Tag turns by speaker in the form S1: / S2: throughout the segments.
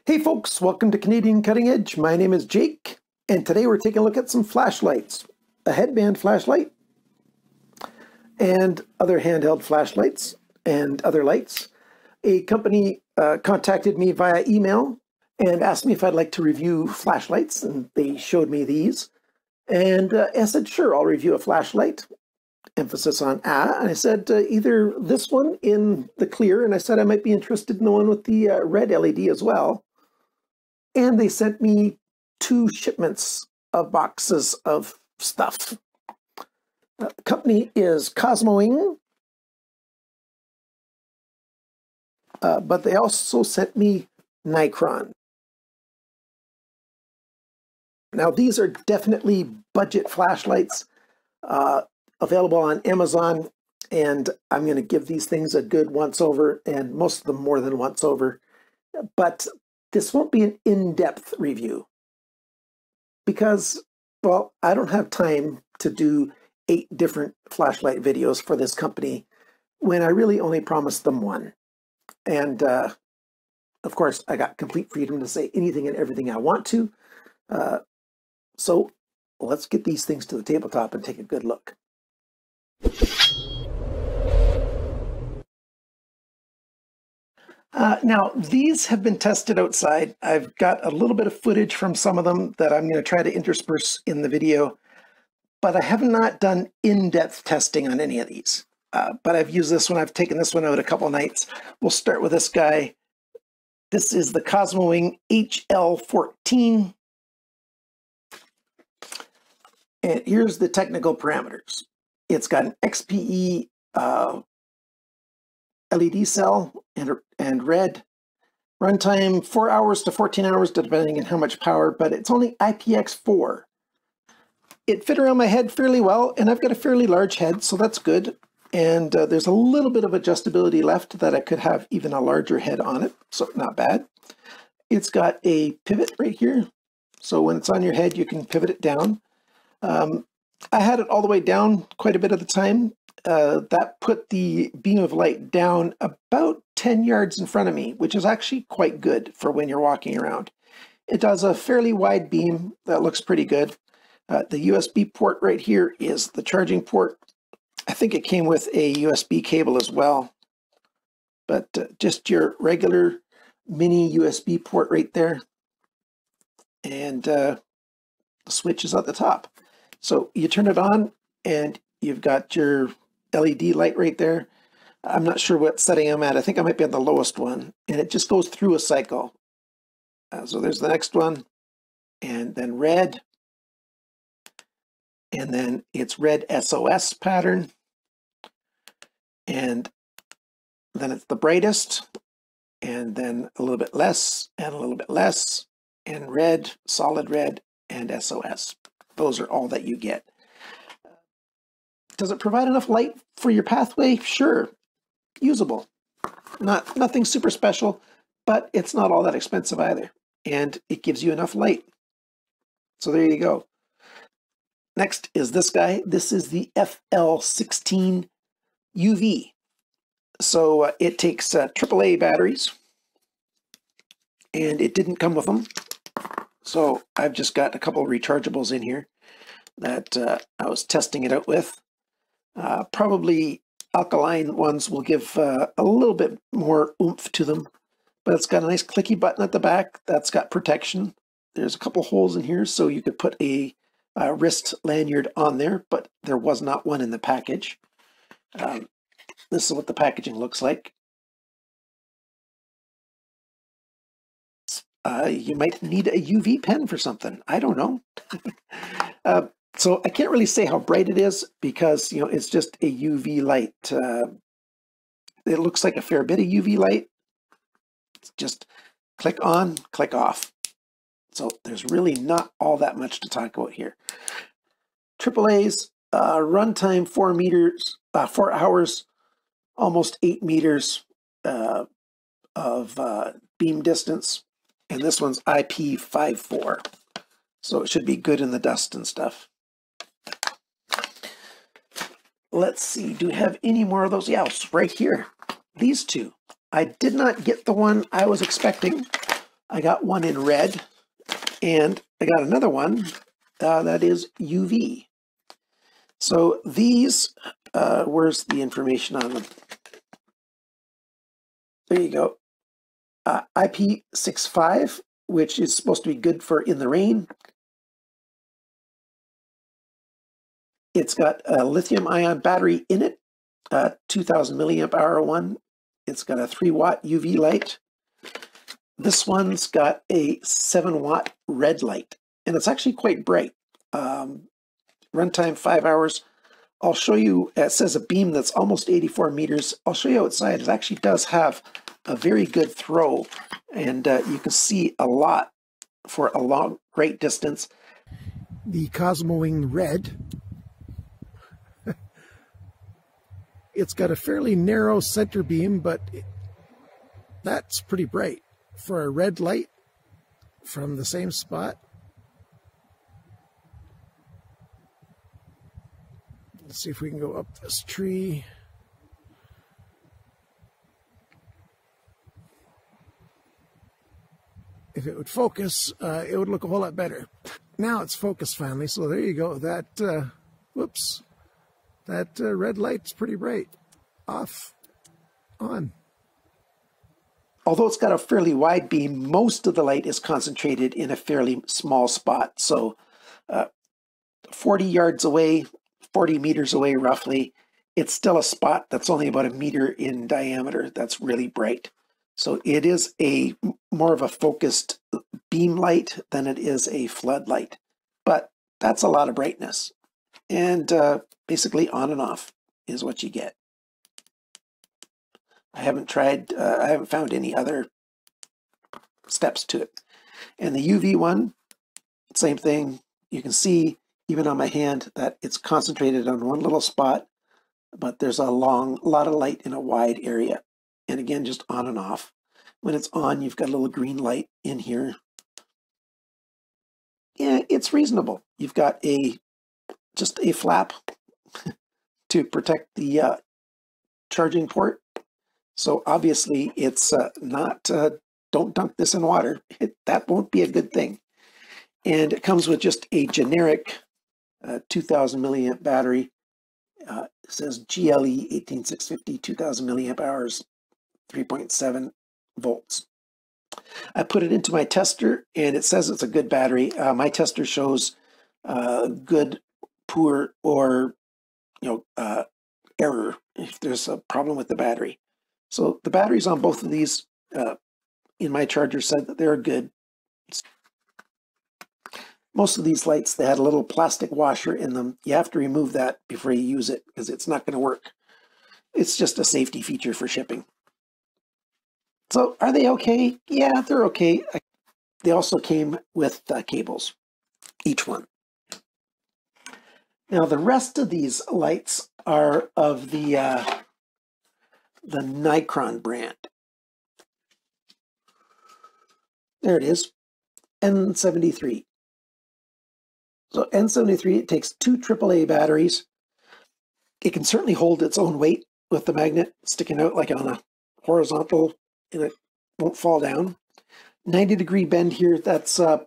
S1: Hey folks, welcome to Canadian Cutting Edge. My name is Jake, and today we're taking a look at some flashlights. A headband flashlight, and other handheld flashlights, and other lights. A company contacted me via email and asked me if I'd like to review flashlights, and they showed me these. And I said, sure, I'll review a flashlight. Emphasis on and I said either this one in the clear, and I said I might be interested in the one with the red LED as well. And they sent me 2 shipments of boxes of stuff. The company is COSMOiNG, but they also sent me Nicron. Now these are definitely budget flashlights, available on Amazon, and I'm going to give these things a good once over, and most of them more than once over. But this won't be an in-depth review because, well, I don't have time to do 8 different flashlight videos for this company when I really only promised them one. And of course, I got complete freedom to say anything and everything I want to. So let's get these things to the tabletop and take a good look. Now, these have been tested outside. I've got a little bit of footage from some of them that I'm going to try to intersperse in the video, but I have not done in-depth testing on any of these. But I've used this one. I've taken this one out a couple nights. We'll start with this guy. This is the COSMOiNG HL14. And here's the technical parameters. It's got an XPE LED cell and red. Runtime 4 hours to 14 hours, depending on how much power, but it's only IPX4. It fit around my head fairly well, and I've got a fairly large head, so that's good. And there's a little bit of adjustability left that I could have even a larger head on it, so not bad. It's got a pivot right here, so when it's on your head, you can pivot it down. I had it all the way down quite a bit of the time. That put the beam of light down about 10 yards in front of me, which is actually quite good for when you're walking around. It does a fairly wide beam that looks pretty good. The USB port right here is the charging port. I think it came with a USB cable as well, but just your regular mini USB port right there. And the switch is at the top. So you turn it on and you've got your LED light right there. I'm not sure what setting I'm at. I think I might be on the lowest one. And it just goes through a cycle. So there's the next one. And then red. And then it's red SOS pattern. And then it's the brightest. And then a little bit less and a little bit less. And red, solid red, and SOS. Those are all that you get. Does it provide enough light for your pathway? Sure. Usable. Nothing super special, but it's not all that expensive either. And it gives you enough light. So there you go. Next is this guy. This is the FL16 UV. So it takes AAA batteries, and it didn't come with them. So I've just got a couple of rechargeables in here that I was testing it out with. Probably alkaline ones will give a little bit more oomph to them, but it's got a nice clicky button at the back that's got protection. There's a couple holes in here, so you could put a wrist lanyard on there, but there was not one in the package. This is what the packaging looks like. You might need a UV pen for something. I don't know. So I can't really say how bright it is because, you know, it's just a UV light. It looks like a fair bit of UV light. It's just click on, click off. So there's really not all that much to talk about here. AAA's runtime 4 hours, almost 8 meters of beam distance. And this one's IP54. So it should be good in the dust and stuff. Let's see, do we have any more of those? Yeah, right here. These two. I did not get the one I was expecting. I got one in red, and I got another one that is UV. So these, where's the information on them? There you go. IP65, which is supposed to be good for in the rain. It's got a lithium ion battery in it, 2000 milliamp hour one. It's got a 3-watt UV light. This one's got a 7-watt red light, and it's actually quite bright. Runtime 5 hours. I'll show you, it says a beam that's almost 84 meters. I'll show you outside. It actually does have a very good throw, and you can see a lot for a long, great distance. The COSMOiNG Red. It's got a fairly narrow center beam, but that's pretty bright for a red light from the same spot. Let's see if we can go up this tree. If it would focus, it would look a whole lot better. Now it's focused finally, so there you go. That, whoops, that red light's pretty bright. Off, on. Although it's got a fairly wide beam, most of the light is concentrated in a fairly small spot. So 40 yards away, 40 meters away roughly, it's still a spot that's only about 1 meter in diameter that's really bright. So it is a more of a focused beam light than it is a floodlight. But that's a lot of brightness. And basically on and off is what you get. I haven't found any other steps to it. And the UV one, same thing. You can see even on my hand that it's concentrated on one little spot, but there's a lot of light in a wide area. And again, just on and off. When it's on, you've got a little green light in here. Yeah, it's reasonable. You've got just a flap to protect the charging port. So obviously it's not, don't dunk this in water. That won't be a good thing. And it comes with just a generic 2000 milliamp battery. It says GLE 18650, 2000 milliamp hours, 3.7 volts. I put it into my tester and it says it's a good battery. My tester shows good, poor, or error if there's a problem with the battery. So the batteries on both of these in my charger said that they're good. Most of these lights, they had a little plastic washer in them. You have to remove that before you use it because it's not going to work. It's just a safety feature for shipping. So are they okay? Yeah, they're okay. They also came with cables, each one. Now the rest of these lights are of the Nikron brand. There it is, N73. So N73, it takes 2 AAA batteries. It can certainly hold its own weight with the magnet sticking out like on a horizontal, and it won't fall down. 90-degree bend here, that's a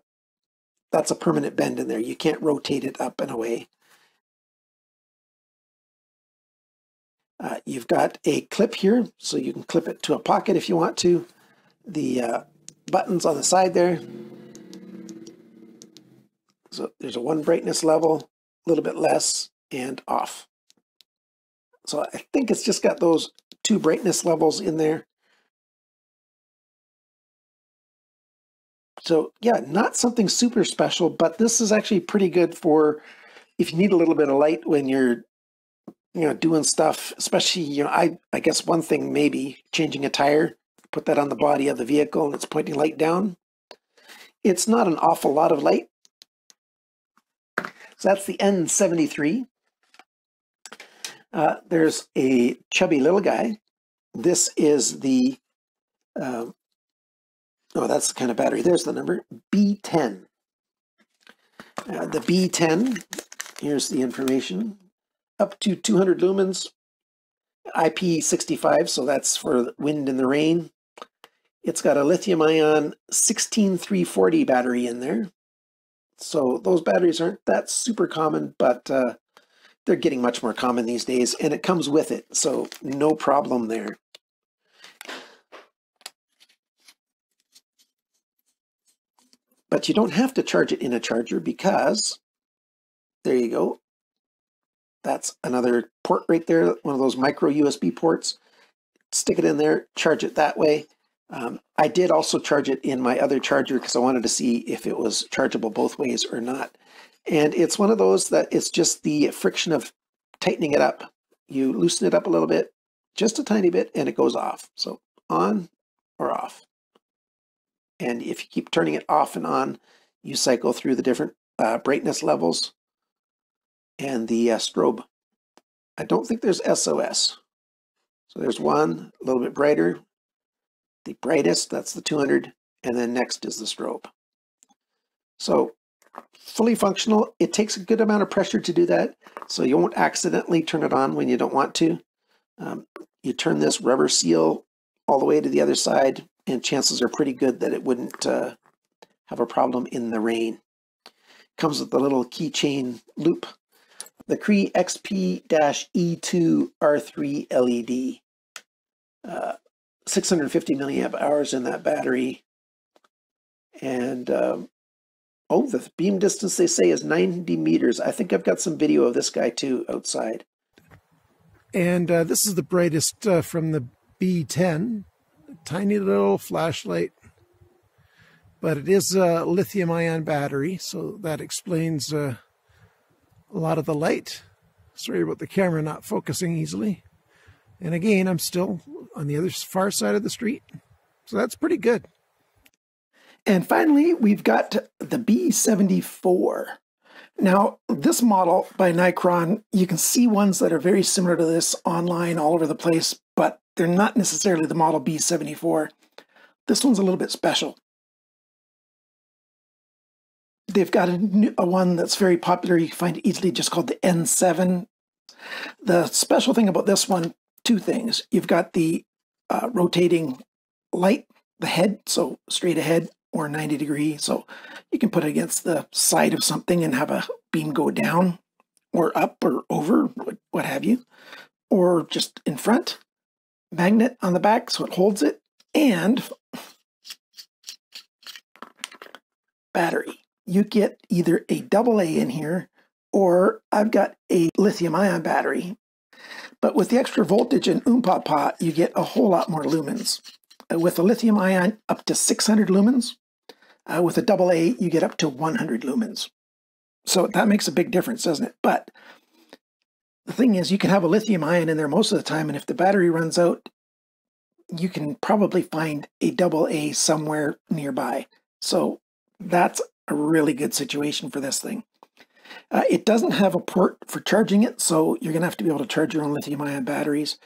S1: permanent bend in there. You can't rotate it up and away. You've got a clip here, so you can clip it to a pocket if you want to. The buttons on the side there. So there's a 1 brightness level, a little bit less, and off. So I think it's just got those 2 brightness levels in there. So yeah, not something super special, but this is actually pretty good for if you need a little bit of light when you're doing stuff, especially, I guess one thing maybe changing a tire, put that on the body of the vehicle and it's pointing light down. It's not an awful lot of light. So that's the N73. There's a chubby little guy. This is the, oh, that's the kind of battery. There's the number, B10. The B10, here's the information. Up to 200 lumens, IP65, so that's for wind and the rain. It's got a lithium-ion 16340 battery in there. So those batteries aren't that super common, but they're getting much more common these days, and it comes with it, so no problem there. But you don't have to charge it in a charger because, there you go. That's another port right there, one of those micro USB ports. Stick it in there, charge it that way. I did also charge it in my other charger because I wanted to see if it was chargeable both ways or not. And it's one of those that it's just the friction of tightening it up. You loosen it up a little bit, just a tiny bit, and it goes off. So on or off. And if you keep turning it off and on, you cycle through the different brightness levels and the strobe. I don't think there's SOS. So there's one, a little bit brighter. The brightest, that's the 200, and then next is the strobe. So fully functional. It takes a good amount of pressure to do that, so you won't accidentally turn it on when you don't want to. You turn this rubber seal all the way to the other side, and chances are pretty good that it wouldn't have a problem in the rain. Comes with the little keychain loop. The Cree XP-E2 R3 LED. 650 milliamp hours in that battery. And oh, the beam distance they say is 90 meters. I think I've got some video of this guy too outside. And this is the brightest from the B10. Tiny little flashlight. But it is a lithium-ion battery, so that explains a lot of the light. Sorry about the camera not focusing easily. And again, I'm still on the other far side of the street. So that's pretty good. And finally, we've got the B74. Now, this model by Nicron, you can see ones that are very similar to this online all over the place, but they're not necessarily the model B74. This one's a little bit special. They've got a one that's very popular. You can find it easily, just called the N7. The special thing about this one, two things. You've got the rotating light, the head, so straight ahead or 90 degree. So you can put it against the side of something and have a beam go down or up or over, what have you, or just in front. Magnet on the back so it holds it, and battery. You get either a AA in here, or I've got a lithium-ion battery. But with the extra voltage and oompah, you get a whole lot more lumens. With a lithium-ion, up to 600 lumens. With a AA, you get up to 100 lumens. So that makes a big difference, doesn't it? But the thing is, you can have a lithium-ion in there most of the time, and if the battery runs out, you can probably find a AA somewhere nearby. So that's a really good situation for this thing. It doesn't have a port for charging it, so you're going to have to be able to charge your own lithium-ion batteries.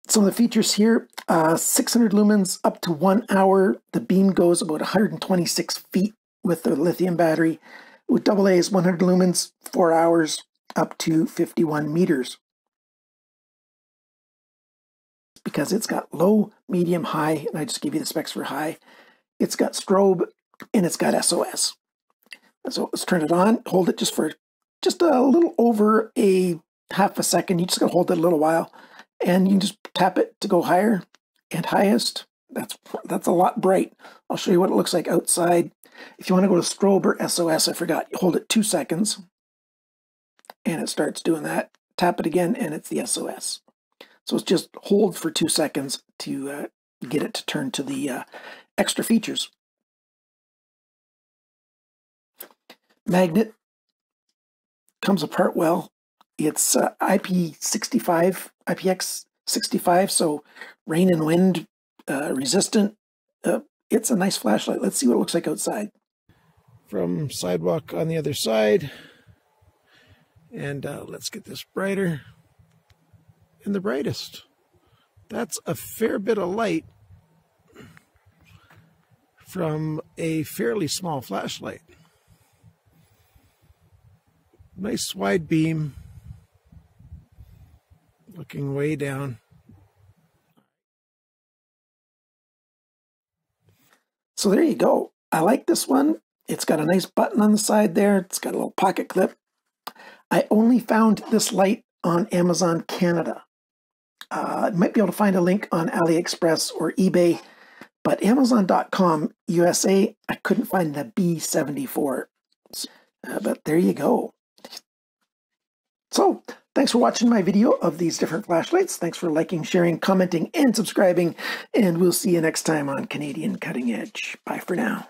S1: Some of the features here, 600 lumens up to 1 hour. The beam goes about 126 feet with the lithium battery. With AA is 100 lumens, 4 hours, up to 51 meters. Because it's got low, medium, high, and I just gave you the specs for high. It's got strobe, and it's got SOS. So let's turn it on, hold it just for just a little over a half a second. You just gotta hold it a little while, and you can just tap it to go higher and highest. That's a lot bright. I'll show you what it looks like outside. If you want to go to strobe or SOS, I forgot, you hold it 2 seconds, and it starts doing that. Tap it again, and it's the SOS. So it's just hold for 2 seconds to get it to turn to the extra features. Magnet comes apart well. It's IPX65, so rain and wind resistant. It's a nice flashlight. Let's see what it looks like outside. From sidewalk on the other side. And let's get this brighter. And the brightest. That's a fair bit of light from a fairly small flashlight. Nice wide beam, looking way down. So there you go. I like this one. It's got a nice button on the side there. It's got a little pocket clip. I only found this light on Amazon Canada. I might be able to find a link on AliExpress or eBay, but Amazon.com USA, I couldn't find the B74. But there you go. So, thanks for watching my video of these different flashlights. Thanks for liking, sharing, commenting, and subscribing. And we'll see you next time on Canadian Cutting Edge. Bye for now.